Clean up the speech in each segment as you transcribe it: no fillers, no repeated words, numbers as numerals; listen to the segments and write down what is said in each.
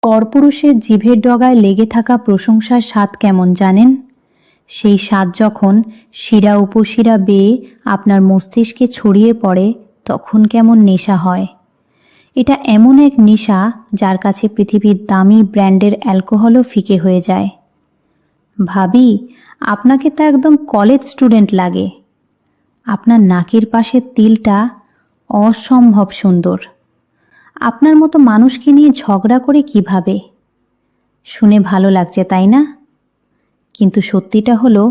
পরপুরুষের জিভের ডগায় লেগে থাকা প্রশংসার স্বাদ কেমন জানেন? সেই স্বাদ যখন শিরা উপশিরা বেয়ে আপনার মস্তিষ্কে ছড়িয়ে পড়ে তখন কেমন নেশা হয়। এটা এমন এক নেশা যার কাছে পৃথিবীর দামি ব্র্যান্ডের অ্যালকোহলও ফিকে হয়ে যায়। ভাবি, আপনাকে তো একদম কলেজ স্টুডেন্ট লাগে। আপনার নাকের পাশের তিলটা অসম্ভব সুন্দর। আপনার মতো মানুষকে নিয়ে ঝগড়া করে কিভাবে? শুনে ভালো লাগছে তাই না? কিন্তু সত্যিটা হলো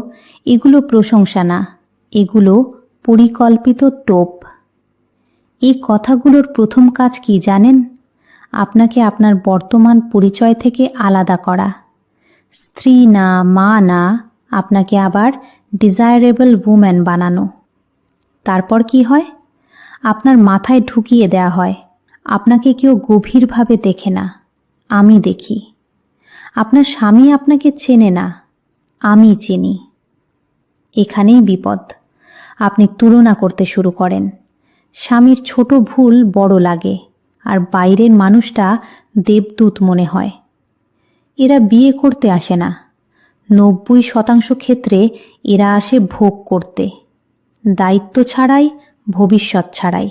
এগুলো প্রশংসা না, এগুলো পরিকল্পিত টোপ। এই কথাগুলোর প্রথম কাজ কি জানেন? আপনাকে আপনার বর্তমান পরিচয় থেকে আলাদা করা। স্ত্রী না, মা না, আপনাকে আবার ডিজায়ারেবল উম্যান বানানো। তারপর কি হয়? আপনার মাথায় ঢুকিয়ে দেয়া হয় আপনাকে কেউ গভীরভাবে দেখে না, আমি দেখি। আপনার স্বামী আপনাকে চেনে না, আমি চিনি। এখানেই বিপদ। আপনি তুলনা করতে শুরু করেন। স্বামীর ছোট ভুল বড় লাগে, আর বাইরের মানুষটা দেবদূত মনে হয়। এরা বিয়ে করতে আসে না, 90% ক্ষেত্রে এরা আসে ভোগ করতে। দায়িত্ব ছাড়াই, ভবিষ্যৎ ছাড়াই।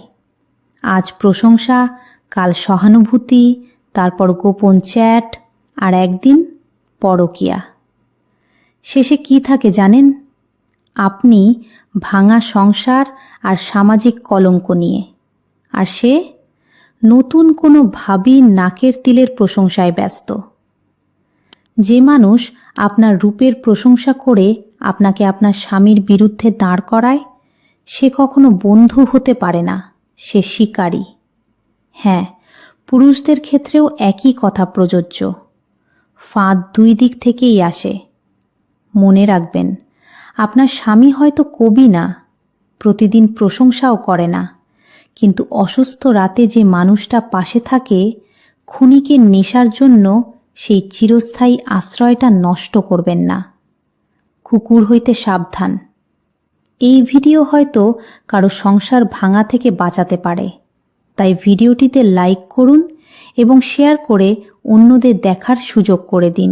আজ প্রশংসা, কাল সহানুভূতি, তারপর গোপন চ্যাট, আর একদিন পরকীয়া। শেষে কি থাকে জানেন? আপনি ভাঙা সংসার আর সামাজিক কলঙ্ক নিয়ে, আর সে নতুন কোনো ভাবী নাকের তিলের প্রশংসায় ব্যস্ত। যে মানুষ আপনার রূপের প্রশংসা করে আপনাকে আপনার স্বামীর বিরুদ্ধে দাঁড় করায়, সে কখনো বন্ধু হতে পারে না, সে শিকারী। হ্যাঁ, পুরুষদের ক্ষেত্রেও একই কথা প্রযোজ্য। ফাঁদ দুই দিক থেকেই আসে। মনে রাখবেন, আপনার স্বামী হয়তো কবি না, প্রতিদিন প্রশংসাও করে না, কিন্তু অসুস্থ রাতে যে মানুষটা পাশে থাকে, ক্ষণিকের নেশার জন্য সেই চিরস্থায়ী আশ্রয়টা নষ্ট করবেন না। কুকুর হইতে সাবধান। এই ভিডিও হয়তো কারো সংসার ভাঙা থেকে বাঁচাতে পারে, তাই ভিডিওটিতে লাইক করুন এবং শেয়ার করে অন্যদের দেখার সুযোগ করে দিন।